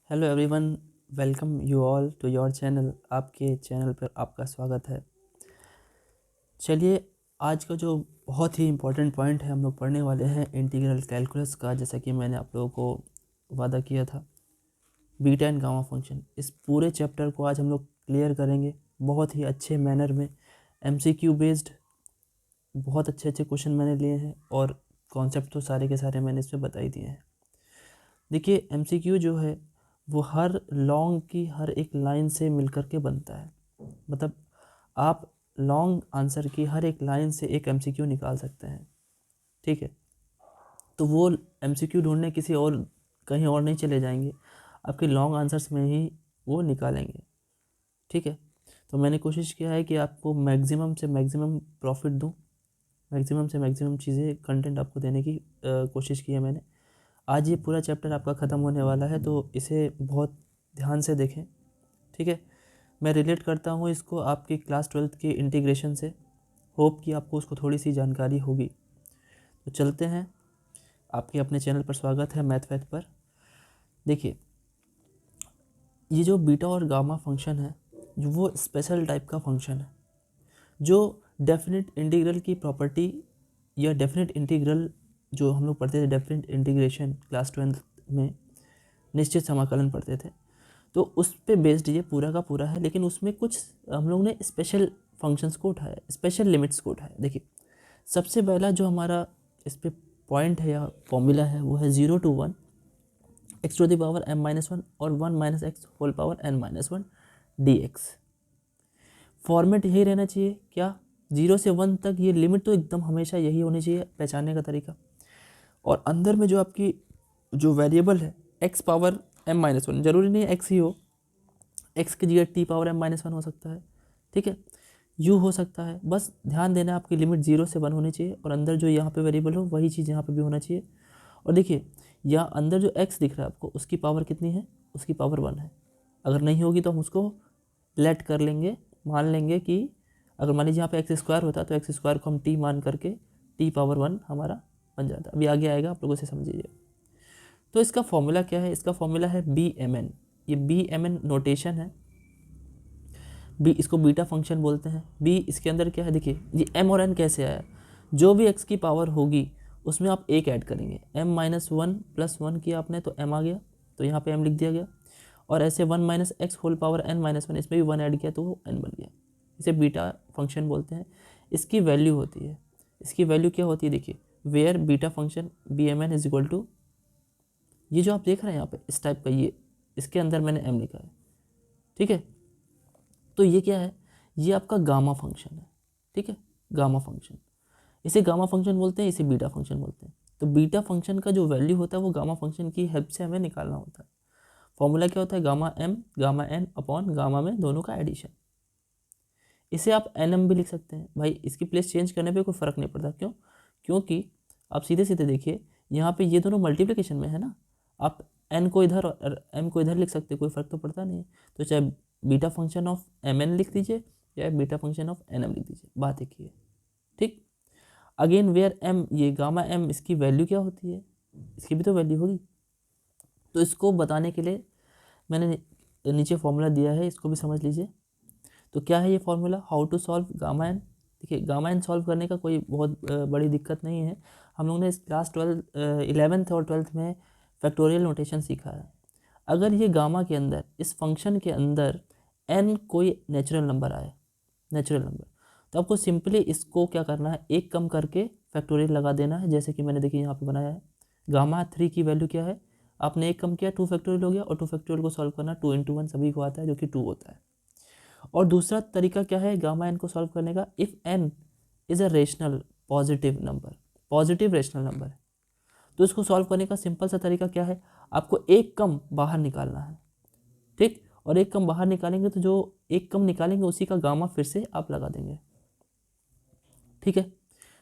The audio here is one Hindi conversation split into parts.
Hello everyone, welcome you all to your channel. आपके चैनल पर आपका स्वागत है। चलिए, आज का जो बहुत ही इम्पोर्टेंट पॉइंट है हम लोग पढ़ने वाले हैं इंटीग्रल कैलकुलस का। जैसा कि मैंने आप लोगों को वादा किया था, बीटा एंड गामा फंक्शन, इस पूरे चैप्टर को आज हम लोग क्लियर करेंगे बहुत ही अच्छे मैनर में। एमसीक्यू बेस्ड बहुत अच्छे अच्छे क्वेश्चन मैंने लिए हैं और कॉन्सेप्ट तो सारे के सारे मैंने इसमें बता ही दिए हैं। देखिए, एमसीक्यू जो है वो हर लॉन्ग की हर एक लाइन से मिलकर के बनता है। मतलब आप लॉन्ग आंसर की हर एक लाइन से एक एमसीक्यू निकाल सकते हैं। ठीक है, तो वो एमसीक्यू ढूंढने किसी और कहीं और नहीं चले जाएंगे, आपके लॉन्ग आंसर्स में ही वो निकालेंगे। ठीक है, तो मैंने कोशिश किया है कि आपको मैक्सिमम से मैक्सिमम प्रॉफिट दूं, मैक्सिमम से मैक्सिमम चीज़ें कंटेंट आपको देने की कोशिश की है मैंने। आज ये पूरा चैप्टर आपका ख़त्म होने वाला है, तो इसे बहुत ध्यान से देखें। ठीक है, मैं रिलेट करता हूँ इसको आपकी क्लास 12th के इंटीग्रेशन से। होप कि आपको उसको थोड़ी सी जानकारी होगी। तो चलते हैं, आपके अपने चैनल पर स्वागत है मैथ वैथ पर। देखिए, ये जो बीटा और गामा फंक्शन है वो स्पेशल टाइप का फंक्शन है जो डेफिनेट इंटीग्रल की प्रॉपर्टी या डेफिनेट इंटीग्रल जो हम लोग पढ़ते थे, डेफिनेट इंटीग्रेशन क्लास 12th में निश्चित समाकलन पढ़ते थे, तो उस पे बेस्ड ये पूरा का पूरा है। लेकिन उसमें कुछ हम लोग ने स्पेशल फंक्शंस को उठाया, स्पेशल लिमिट्स को उठाया। देखिए, सबसे पहला जो हमारा इस पे पॉइंट है या फॉर्मूला है वो है 0 to 1 x to the power m-1 और 1 - x whole power n-1 dx। Format यही रहना चाहिए क्या, 0 से 1 तक ये लिमिट तो एकदम हमेशा यही होनी चाहिए पहचानने का तरीका। और अंदर में जो आपकी जो वेरिएबल है x पावर m-1, जरूरी नहीं x ही हो, x की जगह t पावर m-1 हो सकता है। ठीक है, u हो सकता है। बस ध्यान देना आपकी लिमिट 0 से 1 होनी चाहिए और अंदर जो यहाँ पे वेरिएबल हो वही चीज़ यहाँ पे भी होना चाहिए। और देखिए, यहाँ अंदर जो x दिख रहा है आपको, उसकी पावर कितनी है, उसकी पावर 1 है। अगर नहीं होगी तो हम उसको लेट कर लेंगे, मान लेंगे कि अगर मान लीजिए यहाँ पे एक्स स्क्वायर होता तो एक्स स्क्वायर को हम t मान करके t पावर 1 हमारा बन जाता। अभी आगे आएगा, आप लोगों से समझिए। तो इसका फॉर्मूला क्या है, इसका फॉर्मूला है BMN। ये BMN नोटेशन है। बी इसको बीटा फंक्शन बोलते हैं। बी इसके अंदर क्या है, देखिए ये m और n कैसे आया, जो भी x की पावर होगी उसमें आप एक ऐड करेंगे। m-1 + 1 किया आपने तो m आ गया, तो यहाँ पे m लिख दिया गया। और ऐसे 1 - x होल पावर n-1, इसमें भी 1 ऐड किया तो वो n बन गया। इसे बीटा फंक्शन बोलते हैं। इसकी वैल्यू होती है, इसकी वैल्यू क्या होती है, देखिए where beta function BMN is equal to, ये जो आप देख रहे हैं यहाँ पे इस टाइप का, ये इसके अंदर मैंने m लिखा है। ठीक है, तो ये क्या है, ये आपका गामा फंक्शन है। ठीक है, गामा फंक्शन, इसे गामा फंक्शन बोलते हैं, इसे बीटा फंक्शन बोलते हैं। तो बीटा फंक्शन का जो वैल्यू होता है वो गामा फंक्शन की हेल्प से हमें निकालना होता है। फॉर्मूला क्या होता है, gamma m gamma n upon gamma में दोनों का एडिशन। इसे आप nm भी लिख सकते हैं भाई, इसकी प्लेस चेंज करने पे कोई फ़र्क नहीं पड़ता। क्यों, क्योंकि आप सीधे सीधे देखिए यहाँ पे ये दोनों मल्टीप्लिकेशन में है ना, आप n को इधर और m को इधर लिख सकते, कोई फ़र्क तो पड़ता नहीं है। तो चाहे बीटा फंक्शन ऑफ mn लिख दीजिए या बीटा फंक्शन ऑफ nm लिख दीजिए, बात एक ही है। ठीक, अगेन वेयर m, ये गामा m, इसकी वैल्यू क्या होती है, इसकी भी तो वैल्यू होगी। तो इसको बताने के लिए मैंने नीचे फॉर्मूला दिया है, इसको भी समझ लीजिए। तो क्या है ये formula, how to solve gamma n. देखिए, गामा एन सॉल्व करने का कोई बहुत बड़ी दिक्कत नहीं है। हम लोग ने इस क्लास 11th और 12th में फैक्टोरियल नोटेशन सीखा है। अगर ये गामा के अंदर, इस फंक्शन के अंदर एन कोई नेचुरल नंबर आए, नेचुरल नंबर, तो आपको सिंपली इसको क्या करना है, एक कम करके फैक्टोरियल लगा देना है। जैसे कि मैंने देखिए यहाँ पे बनाया है, गामा 3 की वैल्यू क्या है, आपने एक कम किया 2 फैक्टोरियल हो गया। और 2 फैक्टोरियल को सॉल्व करना 2 × 1 सभी को आता है, जो कि 2 होता है। और दूसरा तरीका क्या है गामा एन को सॉल्व करने का, if n is a rational positive number, positive rational number है, तो इसको सॉल्व करने का सिंपल सा तरीका क्या है, आपको एक कम बाहर निकालना है। ठीक, और एक कम बाहर निकालेंगे तो जो एक कम निकालेंगे उसी का गामा फिर से आप लगा देंगे। ठीक है,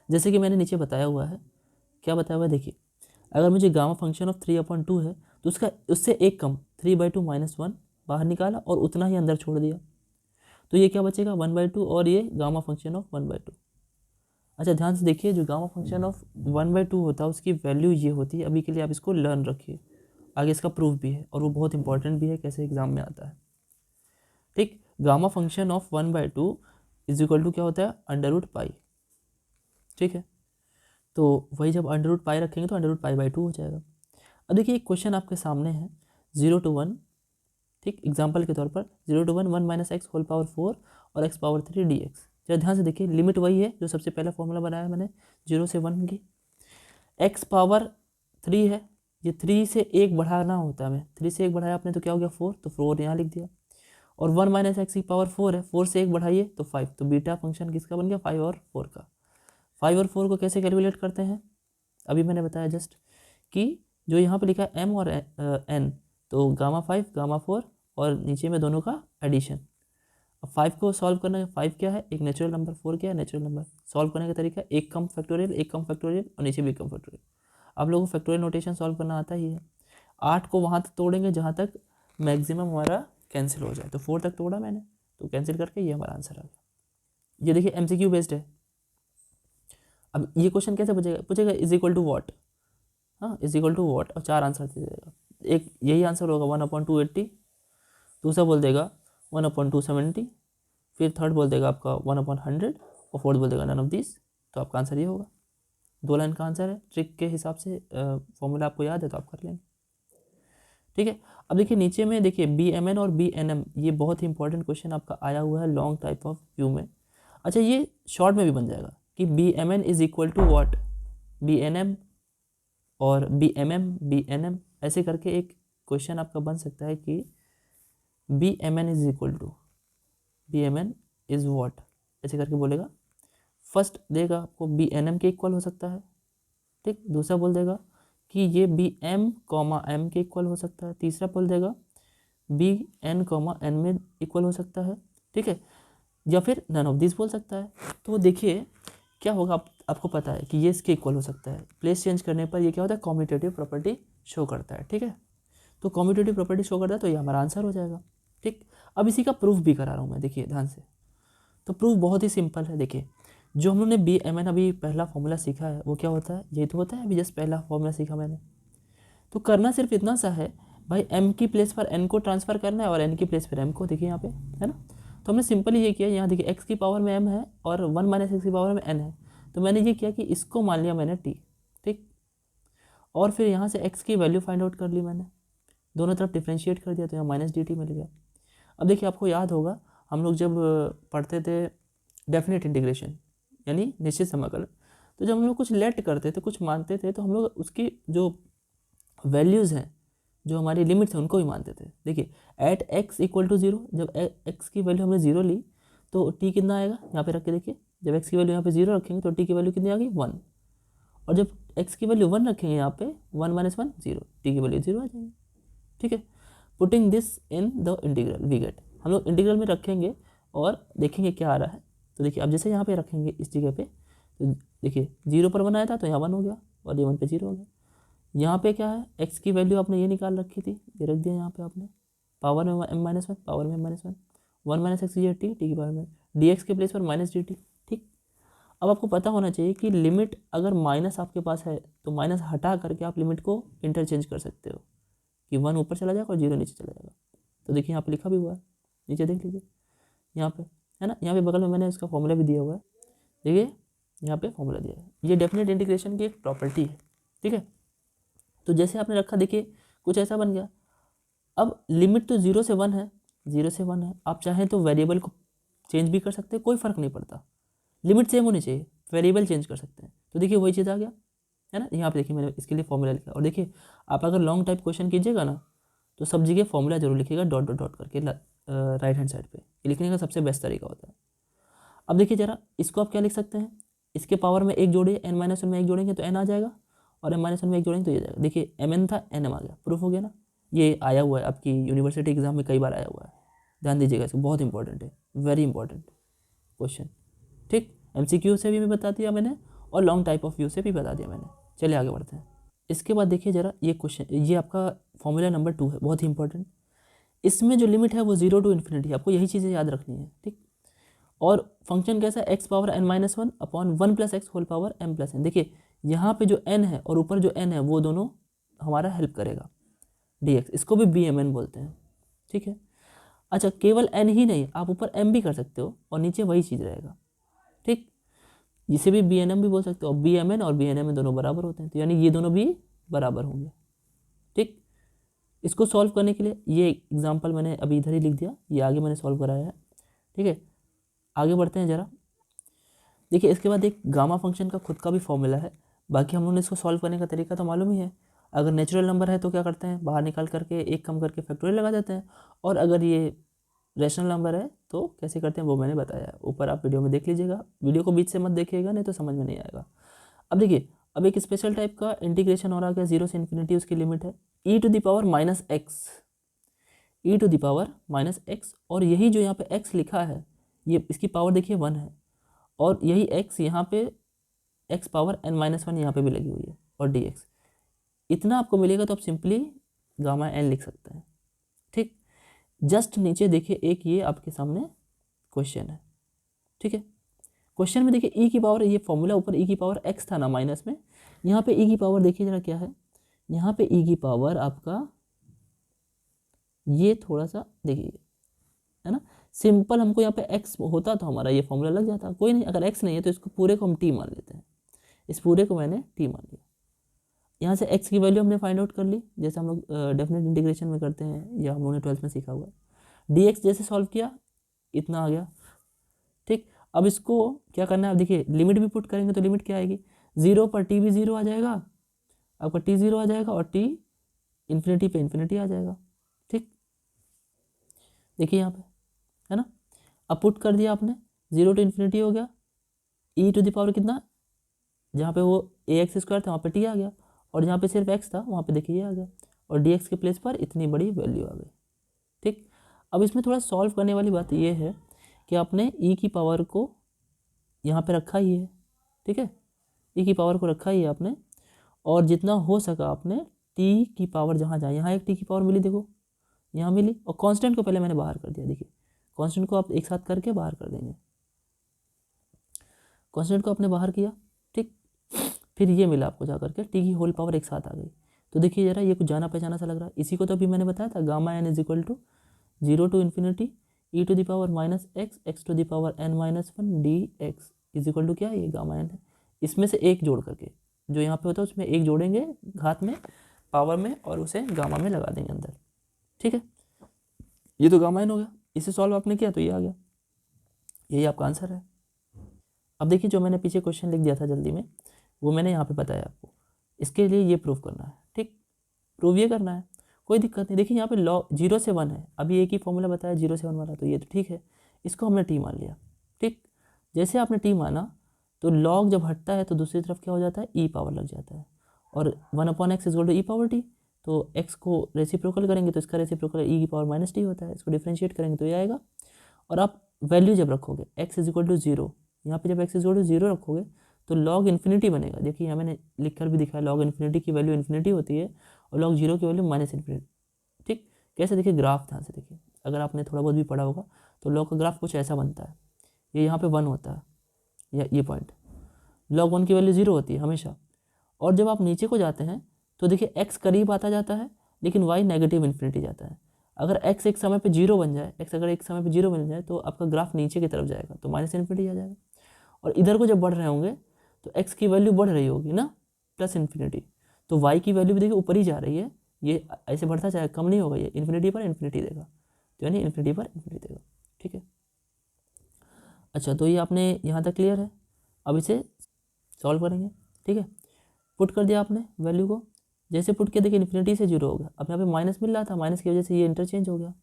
जैसे कि मैंने नीचे बताया हुआ है, क्या बताया हुआ है, देखिए अगर मुझे गामा फंक्शन ऑफ 3/2 है तो उसका उससे एक कम 3/2 - 1 बाहर निकाला और उतना ही अंदर छोड़ दिया, तो ये क्या बचेगा 1/2 और ये गामा फंक्शन ऑफ 1/2। अच्छा, ध्यान से देखिए, जो गामा फंक्शन ऑफ 1/2 होता है उसकी वैल्यू ये होती है, अभी के लिए आप इसको लर्न रखिए आगे इसका प्रूफ भी है और वो बहुत इंपॉर्टेंट भी है, कैसे एग्जाम में आता है। ठीक, gamma function of 1/2 is equal to क्या होता है, √पाई। ठीक है, तो वही जब √पाई रखेंगे तो √पाई/2 हो जाएगा। अब देखिए एक क्वेश्चन आपके सामने है 0 to 1, ठीक, एग्जाम्पल के तौर पर 0 to 1 1 - x होल पावर 4 और x⁻3 dx। जरा ध्यान से देखिए, लिमिट वही है जो सबसे पहला फॉर्मूला बनाया मैंने 0 से 1 की। x⁻3 है, ये 3 से 1 बढ़ाना होता है हमें, 3 से 1 बढ़ाया आपने तो क्या हो गया 4, तो 4 यहाँ लिख दिया। और 1 - x की पावर 4 है, 4 से 1 बढ़ाइए तो 5, तो बीटा फंक्शन किसका बन गया, 5 और 4 का। 5 और 4 को कैसे कैलकुलेट करते हैं, अभी मैंने बताया जस्ट कि जो यहाँ पे लिखा है m और n, तो गामा 5 गामा 4 और नीचे में दोनों का एडिशन। अब 5 को सॉल्व करना है, 5 क्या है, एक नेचुरल नंबर, 4 क्या है, नेचुरल नंबर। सॉल्व करने का तरीका एक कम फैक्टोरियल, एक कम फैक्टोरियल और नीचे भी कम फैक्टोरियल। आप लोगों को फैक्टोरियल नोटेशन सॉल्व करना आता ही है। 8 को वहाँ तक तोड़ेंगे जहाँ तक मैक्सिमम हमारा कैंसिल हो जाए, तो 4 तक तोड़ा मैंने, तो कैंसिल करके ये हमारा आंसर आ गया। ये देखिए MCQ बेस्ड है। अब ये क्वेश्चन कैसे पूछेगा इज इक्वल टू वॉट, हाँ इज इक्वल टू वॉट, और 4 आंसर दे देगा। एक यही आंसर होगा 1/280, दूसरा बोल देगा 1/270, फिर थर्ड बोल देगा आपका 1/100 और फोर्थ बोल देगा नन ऑफ दिस। तो आपका आंसर ये होगा, 2 लाइन का आंसर है। ट्रिक के हिसाब से फॉर्मूला आपको याद है तो आप कर लेंगे। ठीक है, अब देखिए नीचे में देखिए BMN और BNM, ये बहुत ही इंपॉर्टेंट क्वेश्चन आपका आया हुआ है लॉन्ग टाइप ऑफ व्यू में। अच्छा, ये शॉर्ट में भी बन जाएगा कि BMN is equal to what, BNM और BMM BNM, ऐसे करके एक क्वेश्चन आपका बन सकता है कि BMN is equal to BMN is what, ऐसे करके बोलेगा। फर्स्ट देगा आपको BNM के इक्वल हो सकता है, ठीक, दूसरा बोल देगा कि ये BM, M के इक्वल हो सकता है, तीसरा बोल देगा BN, N में इक्वल हो सकता है, ठीक है, या फिर नन ऑफ दिस बोल सकता है। तो देखिए क्या होगा, आपको पता है कि ये इसके इक्वल हो सकता है। प्लेस चेंज करने पर ये क्या होता है, कॉम्यूटेटिव प्रॉपर्टी शो करता है। ठीक है, तो कॉम्यूटेटिव प्रॉपर्टी शो करता है तो ये हमारा आंसर हो जाएगा। ठीक, अब इसी का प्रूफ भी करा रहा हूँ मैं, देखिए ध्यान से। तो प्रूफ बहुत ही सिंपल है। देखिए जो हम लोगों ने BMN अभी पहला फॉर्मूला सीखा है वो क्या होता है, ये तो होता है, अभी जस्ट पहला फॉर्मूला सीखा मैंने। तो करना सिर्फ इतना सा है भाई, M की प्लेस पर N को ट्रांसफ़र करना है और N की प्लेस पर M को, देखिए यहाँ पे है ना। तो हमने सिंपल ये किया, यहाँ देखिए x की पावर में M है और 1 - x की पावर में N है, तो मैंने ये किया कि इसको मान लिया मैंने t, ठीक, और फिर यहाँ से x की वैल्यू फाइंड आउट कर ली मैंने, दोनों तरफ डिफ्रेंशिएट कर दिया तो यहाँ -dt मिल गया। अब देखिए आपको याद होगा हम लोग जब पढ़ते थे डेफिनेट इंटीग्रेशन यानी निश्चित समाकलन, तो जब हम लोग कुछ लेट करते थे, कुछ मानते थे, तो हम लोग उसकी जो वैल्यूज़ हैं, जो हमारी लिमिट्स हैं, उनको भी मानते थे। देखिए एट x इक्वल टू 0, जब x की वैल्यू हमने 0 ली तो t कितना आएगा, यहाँ पे रख के देखिए, जब x की वैल्यू यहाँ पे 0 रखेंगे तो t की वैल्यू कितनी आ गई 1, और जब x की वैल्यू 1 रखेंगे यहाँ पे 1 - 1 0, t की वैल्यू 0 आ जाएगी। ठीक है, putting this in the integral we get, हम लोग इंटीग्रल में रखेंगे और देखेंगे क्या आ रहा है। तो देखिए अब जैसे यहाँ पे रखेंगे इस जगह पे, तो देखिए 0 पर 1 आया था तो यहाँ 1 हो गया और ये 1 पे 0 हो गया। यहाँ पे क्या है, x की वैल्यू आपने ये निकाल रखी थी, ये रख दिया यहाँ पे आपने, पावर में m-1, पावर में m-1, 1 - x ये t की पावर में dx के प्लेस पर -dt। ठीक, अब आपको पता होना चाहिए कि लिमिट अगर माइनस आपके पास है तो माइनस हटा करके आप लिमिट को इंटरचेंज कर सकते हो कि 1 ऊपर चला जाएगा और 0 नीचे चला जाएगा। तो देखिए यहाँ पे लिखा भी हुआ है, नीचे देख लीजिए यहाँ पे, है ना, यहाँ पे बगल में मैंने इसका फॉर्मूला भी दिया हुआ है, देखिए यहाँ पे फॉर्मूला दिया है। ये डेफिनेट इंटीग्रेशन की एक प्रॉपर्टी है। ठीक है, तो जैसे आपने रखा देखिए कुछ ऐसा बन गया। अब लिमिट तो 0 से 1 है, 0 से 1 है, आप चाहें तो वेरिएबल को चेंज भी कर सकते हैं, कोई फ़र्क नहीं पड़ता, लिमिट सेम होनी चाहिए, वेरिएबल चेंज कर सकते हैं। तो देखिए वही चीज़ आ गया, है ना। यहाँ पे देखिए मैंने इसके लिए फॉर्मूला लिखा, और देखिए आप अगर लॉन्ग टाइप क्वेश्चन कीजिएगा ना तो सब जगह फॉर्मूला जरूर लिखिएगा डॉट डॉट डॉट करके राइट हैंड साइड पे, ये लिखने का सबसे बेस्ट तरीका होता है। अब देखिए ज़रा इसको आप क्या लिख सकते हैं, इसके पावर में 1 जोड़िए, n-1 में 1 जोड़ेंगे तो n आ जाएगा, और m-1 में 1 जोड़ेंगे तो ये जाएगा। देखिए mn था nm आ गया, प्रूफ हो गया ना। ये आया हुआ है आपकी यूनिवर्सिटी एग्जाम में कई बार आया हुआ है, ध्यान दीजिएगा, इसको बहुत इंपॉर्टेंट है, वेरी इंपॉर्टेंट क्वेश्चन। ठीक, MCQ से भी मैं बता दिया मैंने और लॉन्ग टाइप ऑफ व्यू से भी बता दिया मैंने। चलिए आगे बढ़ते हैं। इसके बाद देखिए ज़रा ये क्वेश्चन, ये आपका फॉर्मूला नंबर 2 है, बहुत ही इंपॉर्टेंट। इसमें जो लिमिट है वो 0 to ∞, आपको यही चीज़ें याद रखनी है। ठीक, और फंक्शन कैसा है, x power n-1 upon 1 + x whole power m + n। देखिए यहाँ पे जो n है और ऊपर जो n है वो दोनों हमारा हेल्प करेगा, dx, इसको भी बी एम एन बोलते हैं, ठीक है। अच्छा, केवल n ही नहीं, आप ऊपर m भी कर सकते हो और नीचे वही चीज़ रहेगा, ठीक। जिसे भी बी एन एम भी बोल सकते हो, बी एम एन और बी एन एम दोनों बराबर होते हैं, तो यानी ये दोनों भी बराबर होंगे, ठीक। इसको सॉल्व करने के लिए ये एग्जाम्पल मैंने अभी इधर ही लिख दिया, ये आगे मैंने सॉल्व कराया है, ठीक है। आगे बढ़ते हैं ज़रा। देखिए इसके बाद एक गामा फंक्शन का खुद का भी फॉर्मूला है, बाकी हम लोगों ने इसको सॉल्व करने का तरीका तो मालूम ही है। अगर नेचुरल नंबर है तो क्या करते हैं, बाहर निकाल करके एक कम करके फैक्टोरियल लगा देते हैं, और अगर ये रैशनल नंबर है तो कैसे करते हैं वो मैंने बताया है, ऊपर आप वीडियो में देख लीजिएगा, वीडियो को बीच से मत देखिएगा नहीं तो समझ में नहीं आएगा। अब देखिए, अब एक स्पेशल टाइप का इंटीग्रेशन हो रहा है, 0 से इन्फिनिटी उसकी लिमिट है e to the power minus x, e to the power minus x, और यही जो यहाँ पे x लिखा है ये इसकी पावर देखिए 1 है, और यही x यहाँ पे x पावर n माइनस 1 यहाँ पे भी लगी हुई है, और dx इतना आपको मिलेगा, तो आप सिंपली गामा n लिख सकते हैं, ठीक। जस्ट नीचे देखिए एक ये आपके सामने क्वेश्चन है, ठीक है। क्वेश्चन में देखिए e की पावर, ये फॉर्मूला ऊपर e की पावर x था ना माइनस में, यहाँ पे e की पावर देखिए जरा क्या है, यहाँ पे e की पावर आपका ये थोड़ा सा देखिए, है ना, सिंपल हमको यहाँ पे x होता तो हमारा ये फॉर्मूला लग जाता, कोई नहीं, अगर x नहीं है तो इसको पूरे को हम t मान लेते हैं, इस पूरे को मैंने t मान लिया। यहाँ से x की वैल्यू हमने फाइंड आउट कर ली, जैसे हम लोग डेफिनेट इंटीग्रेशन में करते हैं, या हम लोगों ने 12th में सीखा हुआ है। dx जैसे सॉल्व किया इतना आ गया, ठीक। अब इसको क्या करना है, अब देखिए लिमिट भी पुट करेंगे तो लिमिट क्या आएगी, 0 पर t भी 0 आ जाएगा, आपका t 0 आ जाएगा, और t इन्फिनिटी पे इन्फिनिटी आ जाएगा, ठीक। देखिए यहाँ पे है ना, अब पुट कर दिया आपने, 0 टू इन्फिनिटी हो गया, e टू द पावर कितना, जहाँ पे वो ax स्क्वायर था वहाँ पे t आ गया, और जहाँ पे सिर्फ x था वहाँ पे देखिए ये आ गया, और dx के प्लेस पर इतनी बड़ी वैल्यू आ गई, ठीक। अब इसमें थोड़ा सॉल्व करने वाली बात ये है कि आपने e की पावर को यहाँ पे रखा ही है, ठीक है, e की पावर को रखा ही है आपने, और जितना हो सका आपने t की पावर जहाँ जाए, यहाँ एक t की पावर मिली देखो, यहाँ मिली, और कांस्टेंट को पहले मैंने बाहर कर दिया, देखिए कांस्टेंट को आप एक साथ करके बाहर कर देंगे, कांस्टेंट को आपने बाहर किया, ठीक। फिर ये मिला आपको जा करके t की होल पावर एक साथ आ गई, तो देखिए जरा ये कुछ जाना पहचाना सा लग रहा है, इसी को तो अभी मैंने बताया था, gamma n is equal to 0 to infinity e to the power minus x, x to the power n minus 1 d x is equal to क्या है, ये गामा n है। इसमें से एक जोड़ करके, जो यहाँ पे होता है उसमें एक जोड़ेंगे घात में, पावर में, और उसे गामा में लगा देंगे अंदर, ठीक है। ये तो गामा n हो गया, इसे सॉल्व आपने किया तो ये आ गया, यही आपका आंसर है। अब देखिए जो मैंने पीछे क्वेश्चन लिख दिया था जल्दी में, वो मैंने यहाँ पे बताया आपको, इसके लिए ये प्रूव करना है, ठीक। प्रूव ये करना है, कोई दिक्कत नहीं। देखिए यहाँ पे लॉ 0 से 1 है, अभी एक ही फॉर्मूला बताया 0 से 1 वाला, तो ये तो ठीक है, इसको हमने t मान लिया, ठीक। जैसे आपने t माना तो लॉग जब हटता है तो दूसरी तरफ क्या हो जाता है, e पावर लग जाता है, और 1/x is equal to e power t, तो x को रेसिप्रोकल करेंगे तो इसका रेसिप्रोकल e की पावर माइनस टी होता है, इसको डिफ्रेंशिएट करेंगे तो ये आएगा। और आप वैल्यू जब रखोगे x इज इक्वल टू 0, यहाँ पे जब x इज इक्वल टू 0 रखोगे तो लॉग इन्फिनिटी बनेगा, देखिए यहाँ मैंने लिख कर भी दिखाया, लॉग इन्फिनिटी की वैल्यू इन्फिनिटी होती है, और लॉग 0 की वैल्यू माइनस इन्फिनिटी, ठीक। कैसे, देखिए ग्राफ ध्यान से देखिए, अगर आपने थोड़ा बहुत भी पढ़ा होगा तो लॉग का ग्राफ कुछ ऐसा बनता है, ये यहाँ पे 1 होता है, या ये पॉइंट, लॉग 1 की वैल्यू 0 होती है हमेशा, और जब आप नीचे को जाते हैं तो देखिए x करीब आता जाता है, लेकिन y नेगेटिव इन्फिनिटी जाता है। अगर x एक समय पे 0 बन जाए, x अगर एक समय पे 0 बन जाए तो आपका ग्राफ नीचे की तरफ जाएगा, तो माइनस इन्फिनिटी आ जाएगा, और इधर को जब बढ़ रहे होंगे तो x की वैल्यू बढ़ रही होगी ना, प्लस इन्फिनिटी, तो y की वैल्यू भी देखिए ऊपर ही जा रही है, ये ऐसे बढ़ता जाएगा, कम नहीं होगा, ये इन्फिनिटी पर इन्फिनिटी देगा, तो यानी इन्फिनिटी पर इन्फिनिटी देगा, ठीक है। अच्छा, तो ये आपने यहाँ तक क्लियर है, अब इसे सॉल्व करेंगे, ठीक है। पुट कर दिया आपने वैल्यू को, जैसे पुट किया देखिए इन्फिनिटी से 0 हो गया, अब यहाँ पे माइनस मिल रहा था, माइनस की वजह से ये इंटरचेंज हो गया,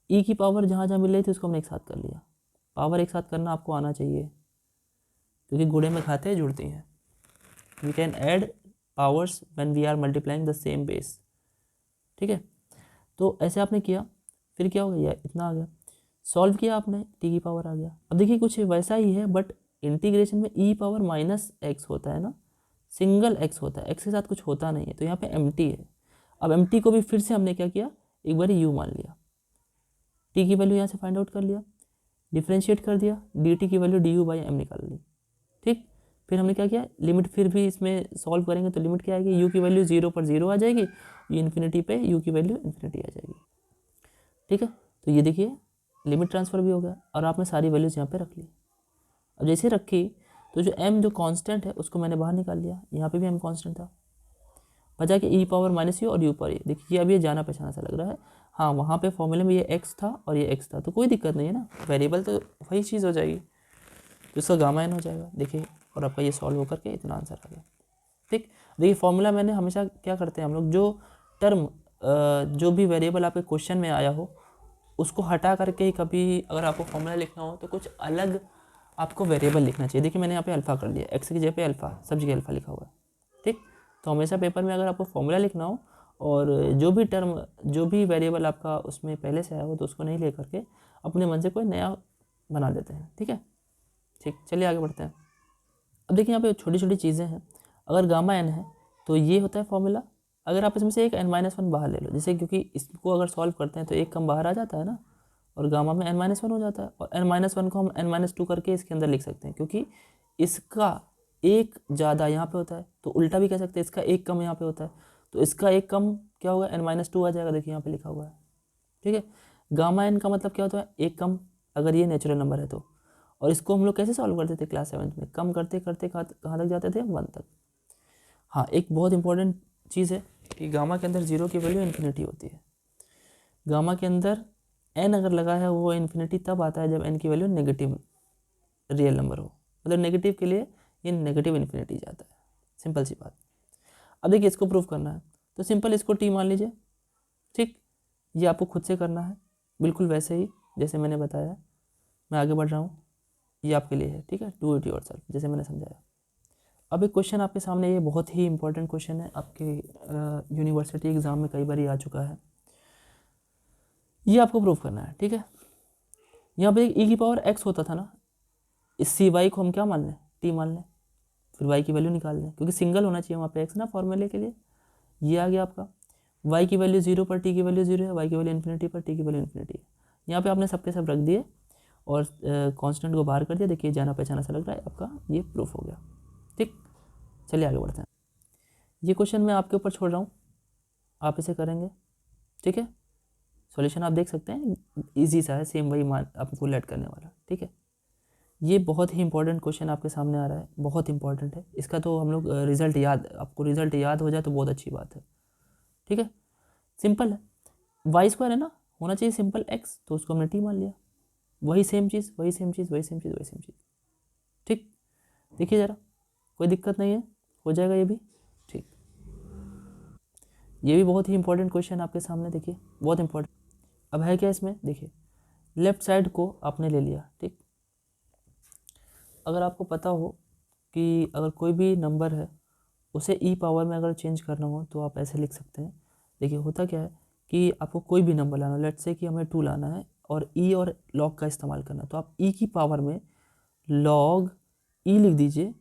ई की पावर जहाँ जहाँ मिल रही थी उसको हमने एक साथ कर लिया, पावर एक साथ करना आपको आना चाहिए, क्योंकि गुणे में खाते जुड़ती हैं, we can add powers when we are multiplying the same base, ठीक है। तो ऐसे आपने किया, फिर क्या हो गया, इतना आ गया, सॉल्व किया आपने, टी की पावर आ गया। अब देखिए कुछ वैसा ही है, बट इंटीग्रेशन में ई पावर माइनस एक्स होता है ना, सिंगल एक्स होता है, एक्स के साथ कुछ होता नहीं है, तो यहाँ पे एम टी है। अब एम टी को भी फिर से हमने क्या किया, एक बार यू मान लिया, टी की वैल्यू यहाँ से फाइंड आउट कर लिया, डिफ्रेंशिएट कर दिया, डी टी की value d u by m निकाल ली, ठीक। फिर हमने क्या किया, लिमिट फिर भी इसमें सॉल्व करेंगे तो लिमिट क्या आएगी, यू की वैल्यू 0 पर 0 आ जाएगी, ये इन्फिनिटी पे यू की वैल्यू इन्फिनिटी आ जाएगी। ठीक है, तो ये देखिए लिमिट ट्रांसफ़र भी हो गया और आपने सारी वैल्यूज़ यहाँ पे रख ली। अब जैसे रखी तो जो m जो कांस्टेंट है उसको मैंने बाहर निकाल लिया, यहाँ पे भी m कांस्टेंट था, बचा के e पावर माइनस यू और u पर ये। देखिए अब ये जाना पहचाना सा लग रहा है, हाँ वहाँ पे फॉर्मूले में ये x था और ये x था, तो कोई दिक्कत नहीं है ना, वेरिएबल तो वही चीज़ हो जाएगी, तो इसका गामा n हो जाएगा। देखिए और आपका ये सॉल्व होकर के इतना आंसर आ गया। ठीक, देखिए फॉर्मूला मैंने हमेशा क्या करते हैं हम लोग, जो टर्म जो भी वेरिएबल आपके क्वेश्चन में आया हो उसको हटा करके ही कभी अगर आपको फॉर्मूला लिखना हो तो कुछ अलग आपको वेरिएबल लिखना चाहिए। देखिए मैंने यहाँ पे अल्फ़ा कर लिया, एक्स की जगह पे अल्फ़ा, सब जगह अल्फ़ा लिखा हुआ है। ठीक, तो हमेशा पेपर में अगर आपको फॉर्मूला लिखना हो और जो भी टर्म जो भी वेरिएबल आपका उसमें पहले से आया हो तो उसको नहीं ले करके अपने मन से कोई नया बना देते हैं। ठीक है, ठीक, चलिए आगे बढ़ते हैं। अब देखिए यहाँ पे छोटी छोटी चीज़ें हैं, अगर गामा एन है तो ये होता है फॉर्मूला, अगर आप इसमें से एक n-1 बाहर ले लो, जैसे क्योंकि इसको अगर सॉल्व करते हैं तो एक कम बाहर आ जाता है ना, और गामा में n-1 हो जाता है, और n-1 को हम n-2 करके इसके अंदर लिख सकते हैं, क्योंकि इसका एक ज़्यादा यहाँ पे होता है, तो उल्टा भी कह सकते हैं इसका एक कम यहाँ पे होता है, तो इसका एक कम क्या होगा, n-2 आ जाएगा। देखिए यहाँ पे लिखा हुआ है। ठीक है, गामा एन का मतलब क्या होता है, एक कम, अगर ये नेचुरल नंबर है तो। और इसको हम लोग कैसे सॉल्व करते थे क्लास 7 में, कम करते करते कहाँ तक जाते थे, 1 तक। हाँ, एक बहुत इंपॉर्टेंट चीज़ है कि गामा के अंदर 0 की वैल्यू इन्फिनिटी होती है। गामा के अंदर n अगर लगा है वो इन्फिनिटी तब आता है जब n की वैल्यू नेगेटिव रियल नंबर हो, मतलब नेगेटिव के लिए ये नेगेटिव इन्फिनिटी जाता है, सिंपल सी बात। अब देखिए इसको प्रूव करना है तो सिंपल इसको t मान लीजिए। ठीक, ये आपको खुद से करना है बिल्कुल वैसे ही जैसे मैंने बताया, मैं आगे बढ़ रहा हूँ, ये आपके लिए है। ठीक है, डू इट योरसेल्फ जैसे मैंने समझाया। अब एक क्वेश्चन आपके सामने, ये बहुत ही इंपॉर्टेंट क्वेश्चन है, आपके यूनिवर्सिटी एग्ज़ाम में कई बार आ चुका है, ये आपको प्रूव करना है। ठीक है, यहाँ पे e की पावर x होता था ना, इस सी वाई को हम क्या मान लें, t मान लें, फिर y की वैल्यू निकाल लें, क्योंकि सिंगल होना चाहिए वहाँ पे x ना फॉर्मूले के लिए। ये आ गया आपका, y की वैल्यू 0 पर t की वैल्यू 0 है, y की वैल्यू इन्फिनिटी पर t की वैल्यू इन्फिनिटी है। यहाँ पे आपने सबके सब रख दिए और कांस्टेंट को बाहर कर दिया। देखिए जाना पहचाना सा लग रहा है, आपका ये प्रूफ हो गया। ठीक, चलिए आगे बढ़ते हैं। ये क्वेश्चन मैं आपके ऊपर छोड़ रहा हूँ, आप इसे करेंगे। ठीक है, सॉल्यूशन आप देख सकते हैं, इजी सा है, सेम वही मान आपको लेट करने वाला। ठीक है, ये बहुत ही इंपॉर्टेंट क्वेश्चन आपके सामने आ रहा है, बहुत इंपॉर्टेंट है इसका, तो हम लोग रिजल्ट याद, आपको रिजल्ट याद हो जाए तो बहुत अच्छी बात है। ठीक है, सिंपल है, वाई स्क्वायर है ना, होना चाहिए सिंपल एक्स, तो उसको हमने टी मान लिया, वही सेम चीज़ वही सेम चीज़ वही सेम चीज़ वही सेम चीज़। ठीक, देखिए ज़रा, कोई दिक्कत नहीं है, हो जाएगा ये भी। ठीक, ये भी बहुत ही इंपॉर्टेंट क्वेश्चन आपके सामने, देखिए बहुत इंपॉर्टेंट। अब है क्या इसमें, देखिए लेफ्ट साइड को आपने ले लिया। ठीक, अगर आपको पता हो कि अगर कोई भी नंबर है उसे ई पावर में अगर चेंज करना हो तो आप ऐसे लिख सकते हैं। देखिए होता क्या है कि आपको कोई भी नंबर लाना, लेट्स से कि हमें 2 लाना है और ई और लॉग का इस्तेमाल करना है, तो आप ई की पावर में लॉग ई लिख दीजिए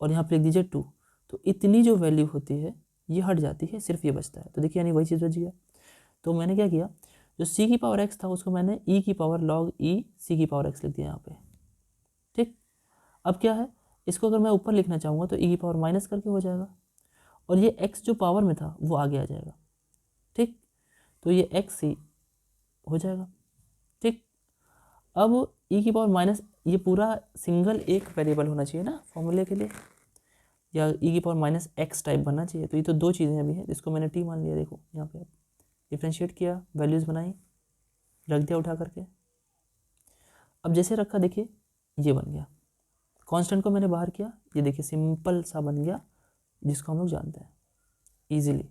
और यहाँ पे लिख दीजिए 2, तो इतनी जो वैल्यू होती है ये हट जाती है, सिर्फ ये बचता है। तो देखिए यानी वही चीज़ बच गया। तो मैंने क्या किया, जो सी की पावर एक्स था उसको मैंने ई की पावर लॉग ई सी की पावर एक्स लिख दिया यहाँ पे। ठीक, अब क्या है, इसको अगर मैं ऊपर लिखना चाहूँगा तो ई की पावर माइनस करके हो जाएगा, और ये एक्स जो पावर में था वो आगे आ जाएगा। ठीक, तो ये एक्स सी हो जाएगा। ठीक, अब ई की पावर माइनस, ये पूरा सिंगल एक वेरिएबल होना चाहिए ना फॉर्मूले के लिए, या ई की पावर माइनस एक्स टाइप बनना चाहिए, तो ये तो दो चीज़ें अभी हैं, इसको मैंने टी मान लिया। देखो यहाँ पे डिफ्रेंशिएट किया, वैल्यूज़ बनाई, रख दिया उठा करके। अब जैसे रखा देखिए ये बन गया, कांस्टेंट को मैंने बाहर किया, ये देखिए सिंपल सा बन गया जिसको हम लोग जानते हैं इजीली।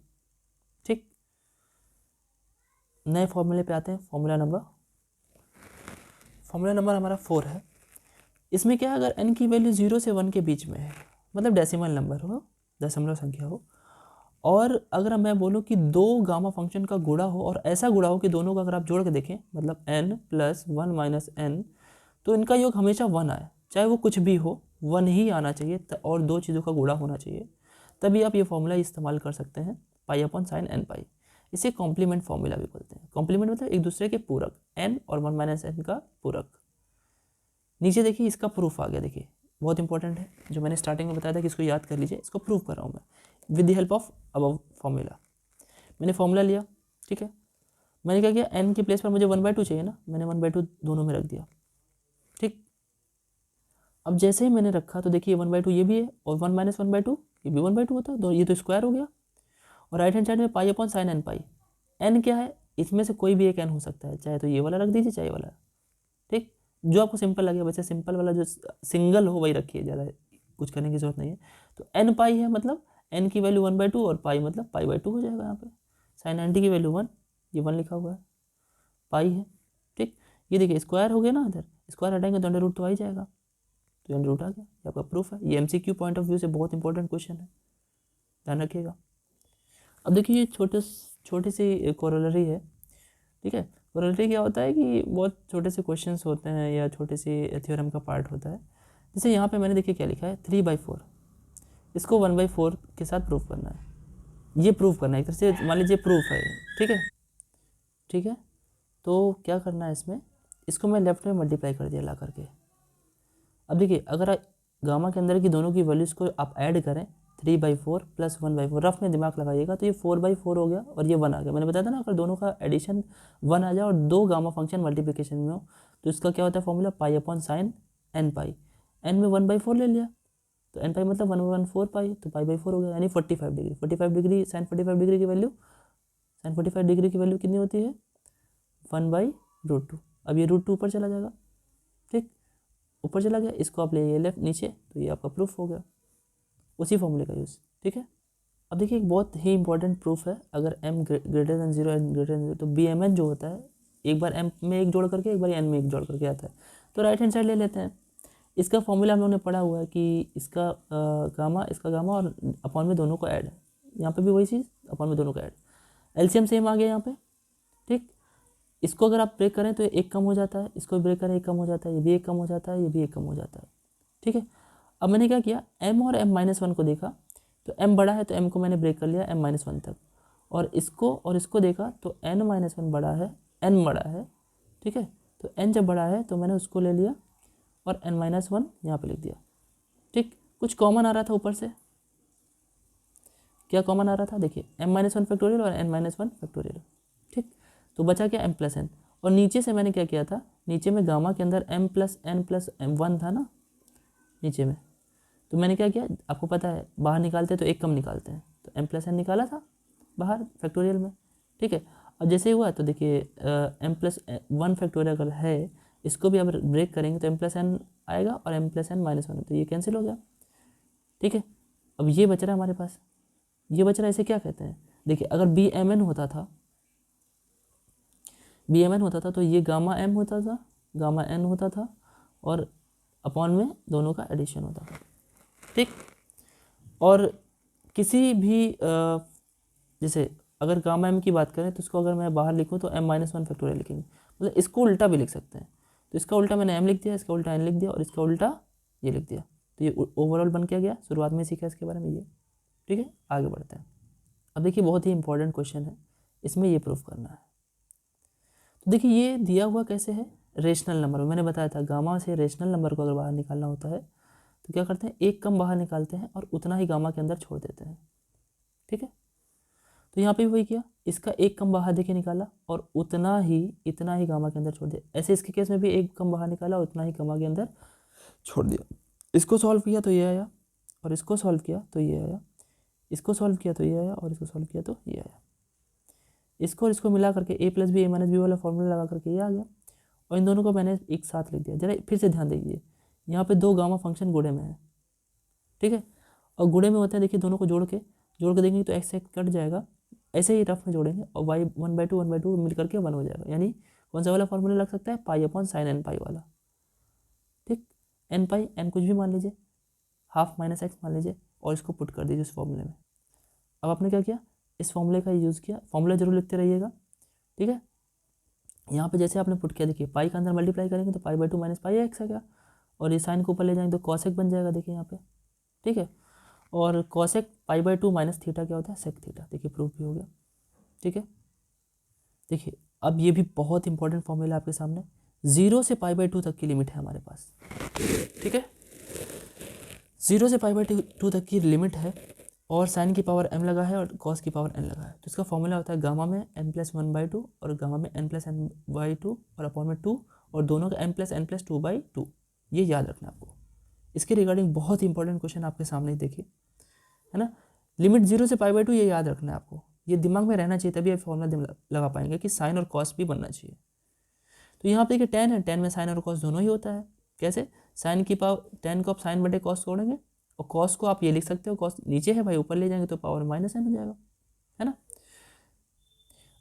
ठीक, नए फॉर्मूले पे आते हैं। फॉर्मूला नंबर हमारा 4 है। इसमें क्या है, अगर n की वैल्यू 0 से 1 के बीच में है, मतलब डेसिमल नंबर हो, दशमलव संख्या हो, और अगर मैं बोलूँ कि दो गामा फंक्शन का गुणा हो, और ऐसा गुणा हो कि दोनों का अगर आप जोड़ के देखें, मतलब n + 1 - n, तो इनका योग हमेशा 1 आए, चाहे वो कुछ भी हो 1 ही आना चाहिए, और दो चीज़ों का गुणा होना चाहिए, तभी आप ये फॉर्मूला इस्तेमाल कर सकते हैं, π/sin n π। इसे कॉम्प्लीमेंट फॉर्मूला भी बोलते हैं। कॉम्प्लीमेंट मतलब एक दूसरे के पूरक, n और 1 - n का पूरक। नीचे देखिए इसका प्रूफ आ गया, देखिए बहुत इंपॉर्टेंट है, जो मैंने स्टार्टिंग में बताया था कि इसको याद कर लीजिए, इसको प्रूव कर रहा हूँ मैं with the help of above formula. मैंने फॉर्मूला लिया, ठीक है, मैंने क्या किया, एन की प्लेस पर मुझे 1/2 चाहिए ना, मैंने 1/2 दोनों में रख दिया, ठीक। अब जैसे ही मैंने रखा तो देखिए 1/2 ये भी है और 1 - 1/2 ये भी 1/2 होता है, तो ये तो स्क्वायर हो गया। और राइट हैंड साइड में पाई upon sine n pi, N क्या है, इसमें से कोई भी एक एन हो सकता है, चाहे तो ये वाला रख दीजिए चाहे ये वाला, ठीक, जो आपको सिंपल लगे। वैसे सिंपल वाला जो सिंगल हो वही रखिए, ज़्यादा कुछ करने की जरूरत नहीं है। तो एन पाई है, मतलब एन की वैल्यू 1/2 और पाई मतलब पाई/2 हो जाएगा यहाँ पे। साइन 90 की वैल्यू 1, ये 1 लिखा हुआ है, पाई है, ठीक। ये देखिए स्क्वायर हो गया ना, इधर स्क्वायर हटाएंगे तो अंडर रूट तो आ ही जाएगा, तो अंडर रूट आ गया, ये आपका प्रूफ है। ये MCQ पॉइंट ऑफ व्यू से बहुत इंपॉर्टेंट क्वेश्चन है, ध्यान रखिएगा। अब देखिए ये छोटी सी कोरोलरी है, ठीक है। कोरोलरी क्या होता है कि बहुत छोटे से क्वेश्चंस होते हैं या छोटे सी थ्योरम का पार्ट होता है। जैसे यहाँ पे मैंने देखिए क्या लिखा है, 3/4, इसको 1/4 के साथ प्रूफ करना है, ये प्रूफ करना है, एक तरह से मान लीजिए प्रूफ है, ठीक है, ठीक है। तो क्या करना है इसमें, इसको मैं लेफ्ट में मल्टीप्लाई कर दिया ला करके। अब देखिए अगर गामा के अंदर की दोनों की वैल्यूज़ को आप ऐड करें, 3/4 + 1/4, रफ में दिमाग लगाइएगा तो ये 4/4 हो गया और ये 1 आ गया। मैंने बताया था ना, अगर दोनों का एडिशन 1 आ जाए और दो गामा फंक्शन मल्टीप्लिकेशन में हो तो इसका क्या होता है formula, pi upon sine n pi. N में 1/4 ले लिया तो एन पाई मतलब 1/4 पाई, तो पाई/4 हो गया, यानी 45 डिग्री। 45 डिग्री साइन 45 डिग्री की वैल्यू, साइन 45 डिग्री की वैल्यू कितनी होती है, 1/√2। अब ये √2 ऊपर चला जाएगा, ठीक, ऊपर चला गया, इसको आप ले आइए लेफ्ट नीचे, तो ये आपका प्रूफ हो गया, उसी फॉर्मूले का यूज़, ठीक है। अब देखिए एक बहुत ही इंपॉर्टेंट प्रूफ है, अगर m greater than 0 n greater than 0 तो BMN जो होता है, एक बार m में एक जोड़ करके एक बार n में एक जोड़ करके आता है। तो राइट हैंड साइड ले लेते हैं, इसका फॉर्मूला हम लोगों ने पढ़ा हुआ है कि इसका गामा और अपॉन में दोनों को ऐड है, यहाँ पे भी वही चीज़, अपॉन में दोनों को ऐड, एलसीएम सेम आ गया यहाँ पे, ठीक। इसको अगर आप ब्रेक करें तो ये एक कम हो जाता है, इसको ब्रेक करें एक कम हो जाता है, ये भी एक कम हो जाता है, ये भी एक कम हो जाता है, ठीक है। अब मैंने क्या किया, m और m-1 को देखा, तो m बड़ा है तो m को मैंने ब्रेक कर लिया m-1 तक, और इसको देखा तो n-1 बड़ा है, n बड़ा है, ठीक है। तो n जब बड़ा है तो मैंने उसको ले लिया और n-1 यहाँ पे लिख दिया, ठीक। कुछ कॉमन आ रहा था ऊपर से, क्या कॉमन आ रहा था, देखिए m-1 फैक्टोरियल और n-1 फैक्टोरियल, ठीक। तो बचा क्या m + n, और नीचे से मैंने क्या किया था, नीचे में गामा के अंदर m + n + m1 था ना नीचे में, तो मैंने क्या किया, आपको पता है बाहर निकालते हैं तो एक कम निकालते हैं, तो m + n निकाला था बाहर फैक्टोरियल में, ठीक है। अब जैसे हुआ तो देखिए m + 1 फैक्टोरियल अगर है, इसको भी अब ब्रेक करेंगे तो m + n आएगा और m + n - 1, तो ये कैंसिल हो गया, ठीक है। अब ये बच रहा है हमारे पास, ये बच रहा है, इसे क्या कहते हैं, देखिए अगर BMN होता था तो ये गामा m होता था, गामा n होता था, और अपॉन में दोनों का एडिशन होता था, ठीक। और किसी भी जैसे अगर गामा m की बात करें तो इसको अगर मैं बाहर लिखूँ तो m-1 फैक्टोरियल लिखेंगे, मतलब इसको उल्टा भी लिख सकते हैं, तो इसका उल्टा मैंने m लिख दिया, इसका उल्टा n लिख दिया और इसका उल्टा ये लिख दिया, तो ये ओवरऑल बन क्या गया, शुरुआत में सीखा इसके बारे में ये, ठीक है। आगे बढ़ते हैं। अब देखिए बहुत ही इंपॉर्टेंट क्वेश्चन है, इसमें ये प्रूफ करना है। तो देखिए ये दिया हुआ कैसे है, रेशनल नंबर में, मैंने बताया था गामा से रेशनल नंबर को अगर बाहर निकालना होता है तो क्या करते हैं, एक कम बाहर निकालते हैं और उतना ही गामा के अंदर छोड़ देते हैं, ठीक है। तो यहाँ पे भी वही किया, इसका एक कम बाहर देके निकाला और इतना ही गामा के अंदर छोड़ दिया, ऐसे इसके केस में भी एक कम बाहर निकाला उतना ही गामा के अंदर छोड़ दिया। इसको सॉल्व किया तो ये आया, और इसको सॉल्व किया तो ये आया, इसको सॉल्व किया तो ये आया, और इसको सॉल्व किया तो ये आया। इसको और इसको मिला करके a + b a - b वाला फॉर्मूला लगा करके ये आ गया, और इन दोनों को मैंने एक साथ लिख दिया। जरा फिर से ध्यान दीजिए, यहाँ पे दो गामा फंक्शन गुणे में है, ठीक है, और गुणे में होते हैं, देखिए दोनों को जोड़ के देंगे तो x कट जाएगा, ऐसे ही रफ में जोड़ेंगे और y 1/2 मिल करके 1 हो जाएगा, यानी कौन सा वाला फॉर्मूला लग सकता है, पाई अपॉन साइन एन पाई वाला, ठीक। एन पाई, एन कुछ भी मान लीजिए, हाफ माइनस एक्स मान लीजिए, और इसको पुट कर दीजिए उस फॉर्मूले में। अब आपने क्या किया, इस फॉर्मूले का यूज़ किया, फॉर्मूला जरूर लिखते रहिएगा, ठीक है। यहाँ पे जैसे आपने पुट किया, देखिए पाई का अंदर मल्टीप्लाई करेंगे तो पाई/2 - पाई एक्स आ गया, और ये साइन को ऊपर ले जाएंगे तो कॉसेक बन जाएगा, देखिए यहाँ पे, ठीक है। और कॉसेक पाई/2 - थीटा क्या होता है, सेक थीटा, देखिए प्रूफ भी हो गया, ठीक है। देखिए अब ये भी बहुत इंपॉर्टेंट फॉर्मूला आपके सामने, 0 से पाई/2 तक की लिमिट है हमारे पास, ठीक है। 0 से π/2 तक की लिमिट है और साइन की पावर m लगा है और कॉस की पावर n लगा है, तो इसका फॉर्मूला होता है गामा में n+1/2 और गामा में n+n/2 और अपॉन में 2 और दोनों का n+n+2/2। ये याद रखना आपको। इसके रिगार्डिंग बहुत इंपॉर्टेंट क्वेश्चन आपके सामने ही देखिए, है ना। लिमिट 0 से π/2 ये याद रखना है आपको, ये दिमाग में रहना चाहिए, तभी आप फॉर्मूला लगा पाएंगे कि साइन और कॉस भी बनना चाहिए। तो यहाँ पे देखिए tan है, tan में साइन और कॉस दोनों ही होता है। कैसे? साइन की पावर tan को आप साइन बटे कॉस तोड़ेंगे और कॉस को आप ये लिख सकते हो, कॉस नीचे है भाई, ऊपर ले जाएंगे तो पावर -n हो जाएगा, है ना।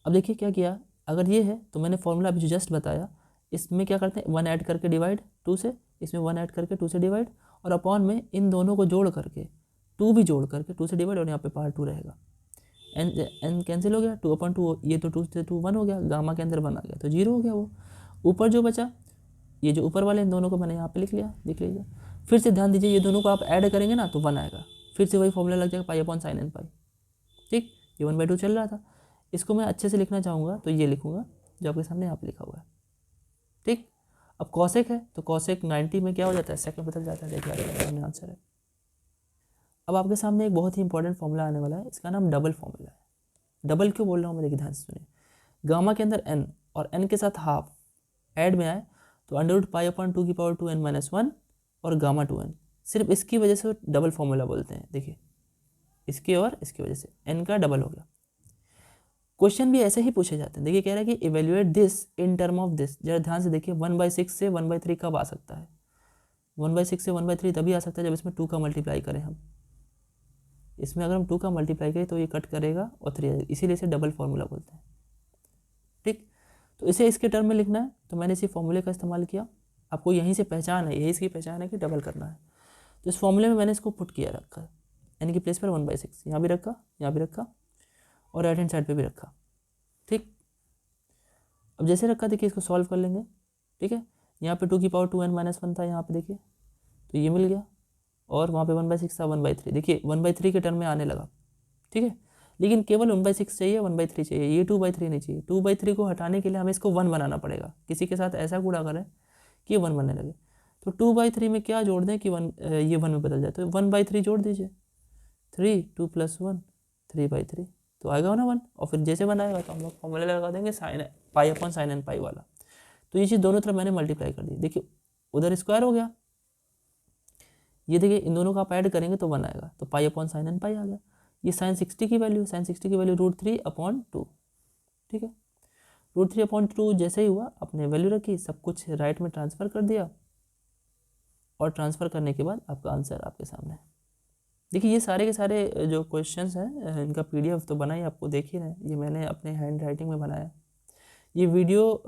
अब देखिए क्या किया, अगर ये है तो मैंने फॉर्मूला अभी जो जस्ट बताया, इसमें क्या करते हैं 1 ऐड करके डिवाइड 2 से, इसमें 1 ऐड करके 2 से डिवाइड और अपॉन में इन दोनों को जोड़ करके 2 भी जोड़ करके 2 से डिवाइड और यहाँ पे पावर 2 रहेगा। n कैंसिल हो गया, 2/2 ये तो 2 से 2 1 हो गया, गामा के अंदर 1 आ गया तो 0 हो गया। वो ऊपर जो बचा, ये जो ऊपर वाले इन दोनों को मैंने यहाँ पे लिख लिया, देख लीजिए। फिर से ध्यान दीजिए, ये दोनों को आप ऐड करेंगे ना तो 1 आएगा, फिर से वही फॉर्मूला लग जाएगा π/sin n π। ठीक, ये 1/2 चल रहा था, इसको मैं अच्छे से लिखना चाहूँगा तो ये लिखूँगा जो आपके सामने यहाँ पे लिखा हुआ है। ठीक, अब कॉसेक है तो कॉसेक 90 में क्या हो जाता है, सेकंड बदल जाता है। देखिए आपके सामने आंसर है। अब आपके सामने एक बहुत ही इंपॉर्टेंट फॉर्मूला आने वाला है, इसका नाम डबल फॉर्मूला है। डबल क्यों बोल रहा हूँ मैं, देखिए ध्यान से सुनिए। गामा के अंदर n और n के साथ हाफ ऐड में आए तो √π/2n-1 और गामा 2n, सिर्फ इसकी वजह से डबल फॉर्मूला बोलते हैं। देखिए इसकी और इसकी वजह से n का डबल हो गया। क्वेश्चन भी ऐसे ही पूछे जाते हैं। देखिए कह रहा है कि evaluate this in term of this. जरा ध्यान से देखिए, 1/6 से 1/3 कब आ सकता है? 1/6 से 1/3 तभी आ सकता है जब इसमें 2 का मल्टीप्लाई करें हम। इसमें अगर हम 2 का मल्टीप्लाई करें तो ये कट करेगा और 3 आएगा, इसीलिए इसे डबल फॉर्मूला बोलते हैं। ठीक, तो इसे इसके टर्म में लिखना है तो मैंने इसी फॉर्मूले का इस्तेमाल किया। आपको यहीं से पहचान है, यही इसकी पहचान है कि डबल करना है। तो इस फॉर्मूले में मैंने इसको पुट किया, रखा n की प्लेस पर 1/6, यहाँ भी रखा, यहाँ भी रखा और राइट हैंड साइड पे भी रखा। ठीक, अब जैसे रखा देखिए इसको सॉल्व कर लेंगे। ठीक है, यहाँ पे 2 की पावर 2n-1 था, यहाँ पे देखिए तो ये मिल गया और वहाँ पे 1/6 था, 1/3 देखिए 1/3 के टर्म में आने लगा। ठीक है, लेकिन केवल 1/6 चाहिए, 1/3 चाहिए, ये 2/3 नहीं चाहिए। 2/3 को हटाने के लिए हमें इसको 1 बनाना पड़ेगा। किसी के साथ ऐसा गुणा करें कि ये 1 बनने लगे, तो 2/3 में क्या जोड़ दें कि 1 ये 1 में बदल जाए, तो 1/3 जोड़ दीजिए। 3 2 + 1 3/3 तो आएगा ना 1, और फिर जैसे बनाएगा तो हम लोग फॉर्मूला लगा देंगे sin π/sin n π वाला। तो ये चीज़ दोनों तरफ मैंने मल्टीप्लाई कर दी। देखिए उधर स्क्वायर हो गया, ये देखिए इन दोनों का आप ऐड करेंगे तो 1 आएगा, तो π/sin n π आ गया। ये sin 60 की वैल्यू, sin 60 की वैल्यू √3/2। ठीक है, √3/2 जैसे ही हुआ अपने वैल्यू रखी, सब कुछ राइट में ट्रांसफ़र कर दिया और ट्रांसफ़र करने के बाद आपका आंसर आपके सामने है। देखिए ये सारे के सारे जो क्वेश्चंस हैं इनका PDF तो बना ही, आपको देख ही रहे हैं, ये मैंने अपने हैंड राइटिंग में बनाया। ये वीडियो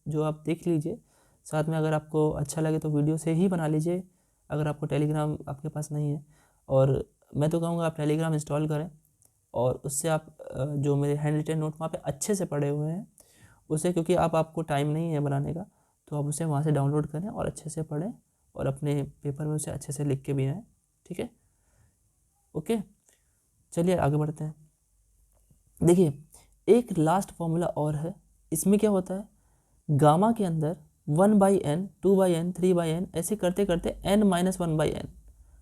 जो आप देख लीजिए, साथ में अगर आपको अच्छा लगे तो वीडियो से ही बना लीजिए, अगर आपको टेलीग्राम आपके पास नहीं है। और मैं तो कहूँगा आप टेलीग्राम इंस्टॉल करें और उससे आप जो मेरे हैंड रिटन नोट वहाँ पे अच्छे से पढ़े हुए हैं उसे, क्योंकि आपको टाइम नहीं है बनाने का, तो आप उसे वहाँ से डाउनलोड करें और अच्छे से पढ़ें और अपने पेपर में उसे अच्छे से लिख के भी आएँ। ठीक है, ओके, चलिए आगे बढ़ते हैं। देखिए एक लास्ट फॉर्मूला और है, इसमें क्या होता है, गामा के अंदर 1/n 2/n 3/n ऐसे करते करते n-1/n,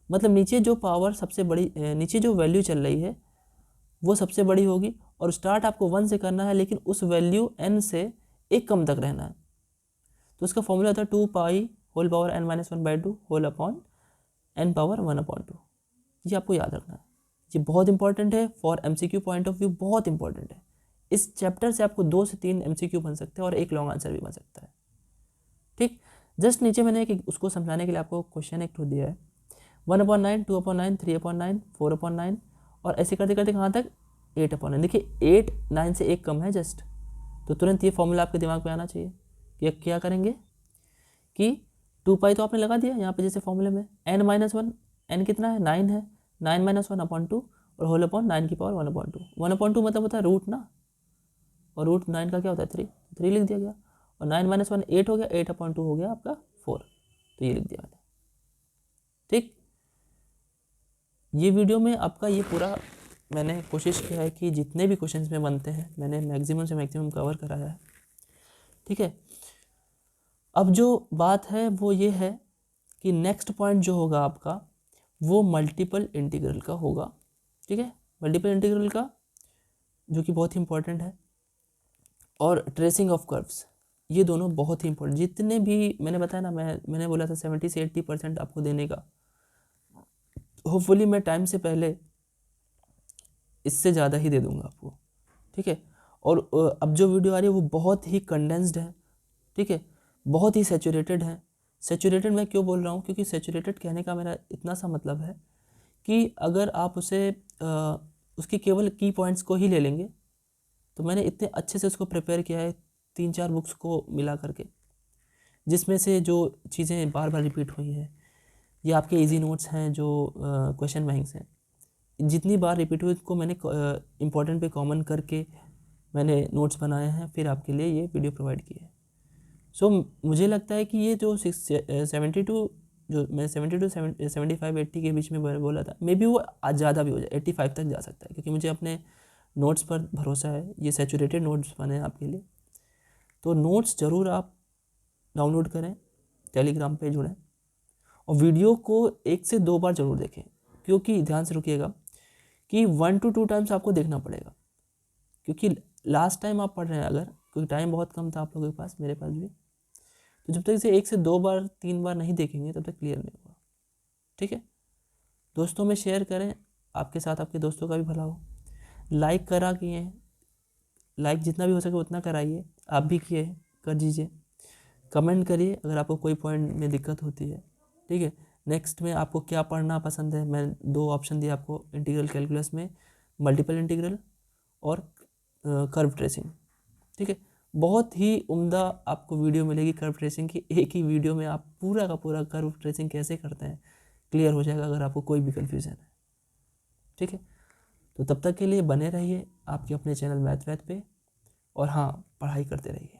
मतलब नीचे जो पावर सबसे बड़ी, नीचे जो वैल्यू चल रही है वो सबसे बड़ी होगी और स्टार्ट आपको 1 से करना है, लेकिन उस वैल्यू n से एक कम तक रहना है। तो उसका फॉर्मूला होता है 2π(n-1/2) होल अपॉन n⁻1/2। ये आपको याद रखना है, ये बहुत इंपॉर्टेंट है for MCQ point of view, बहुत इंपॉर्टेंट है। इस चैप्टर से आपको 2 से 3 MCQ बन सकते हैं और एक लॉन्ग आंसर भी बन सकता है। ठीक, जस्ट नीचे मैंने एक उसको समझाने के लिए आपको क्वेश्चन एक तो दिया है, 1/9 2/9 3/9 4/9 और ऐसे करते करते कहाँ तक 8/9। देखिए 8 9 से एक कम है जस्ट, तो तुरंत ये फॉर्मूला आपके दिमाग में आना चाहिए कि क्या करेंगे कि 2π तो आपने लगा दिया यहाँ पे जैसे फॉर्मूले में, n-1 n कितना है 9 है, 9-1/2 और होल अपॉन 9 की पावर 1/2। 1/2 मतलब होता है रूट ना, और रूट 9 का क्या होता है 3 लिख दिया गया, और 9-1 8 हो गया, 8/2 हो गया आपका 4, तो ये लिख दिया मैंने। ठीक, ये वीडियो में आपका ये पूरा मैंने कोशिश किया है कि जितने भी क्वेश्चंस में बनते हैं मैंने मैक्सिमम से मैक्सिमम कवर कराया है। ठीक है, अब जो बात है वो ये है कि नेक्स्ट पॉइंट जो होगा आपका वो मल्टीपल इंटीग्रल का होगा, ठीक है, मल्टीपल इंटीग्रल का, जो कि बहुत ही इंपॉर्टेंट है, और ट्रेसिंग ऑफ कर्व्स, ये दोनों बहुत ही इंपॉर्टेंट। जितने भी मैंने बताया ना, मैंने बोला था 70 से 80% आपको देने का, होपफुली मैं टाइम से पहले इससे ज़्यादा ही दे दूंगा आपको, ठीक है। और अब जो वीडियो आ रही है वो बहुत ही कंडेंस्ड है, ठीक है, बहुत ही सैचुरेटेड है। सैचुरेटेड मैं क्यों बोल रहा हूँ, क्योंकि सैचुरेटेड कहने का मेरा इतना सा मतलब है कि अगर आप उसे उसकी केवल की पॉइंट्स को ही ले लेंगे, तो मैंने इतने अच्छे से उसको प्रिपेयर किया है 3-4 बुक्स को मिला करके, जिसमें से जो चीज़ें बार बार रिपीट हुई हैं, ये आपके इजी नोट्स हैं जो क्वेश्चन बैंक्स हैं, जितनी बार रिपीट हुई उसको मैंने इंपॉर्टेंट पे कॉमन करके मैंने नोट्स बनाए हैं, फिर आपके लिए ये वीडियो प्रोवाइड की है। सो मुझे लगता है कि ये जो 72, जो मैं 72 75 80 के बीच में बोला था, मे बी वो आज ज़्यादा भी हो जाए, 85 तक जा सकता है, क्योंकि मुझे अपने नोट्स पर भरोसा है। ये सैचुरेटेड नोट्स बने हैं आपके लिए, तो नोट्स ज़रूर आप डाउनलोड करें, टेलीग्राम पे जुड़ें, और वीडियो को 1 से 2 बार ज़रूर देखें, क्योंकि ध्यान से रुकिएगा कि 1 to 2 टाइम्स आपको देखना पड़ेगा, क्योंकि लास्ट टाइम आप पढ़ रहे हैं अगर, क्योंकि टाइम बहुत कम था आप लोगों के पास, मेरे पास भी, तो जब तक इसे 1 से 2 बार 3 बार नहीं देखेंगे तब तक क्लियर नहीं होगा, ठीक है। दोस्तों में शेयर करें, आपके साथ आपके दोस्तों का भी भला हो। लाइक करा किए हैं, लाइक जितना भी हो सके उतना कराइए, आप भी किए हैं, कर दीजिए। कमेंट करिए अगर आपको कोई पॉइंट में दिक्कत होती है, ठीक है। नेक्स्ट में आपको क्या पढ़ना पसंद है, मैं 2 ऑप्शन दिए आपको इंटीग्रल कैलकुलस में, मल्टीपल इंटीग्रल और कर्व ट्रेसिंग, ठीक है। बहुत ही उम्दा आपको वीडियो मिलेगी कर्व ट्रेसिंग की, एक ही वीडियो में आप पूरा का पूरा कर्व ट्रेसिंग कैसे करते हैं क्लियर हो जाएगा, अगर आपको कोई भी कन्फ्यूज़न है, ठीक है। तो तब तक के लिए बने रहिए आपके अपने चैनल मैथ पे, और हाँ, पढ़ाई करते रहिए।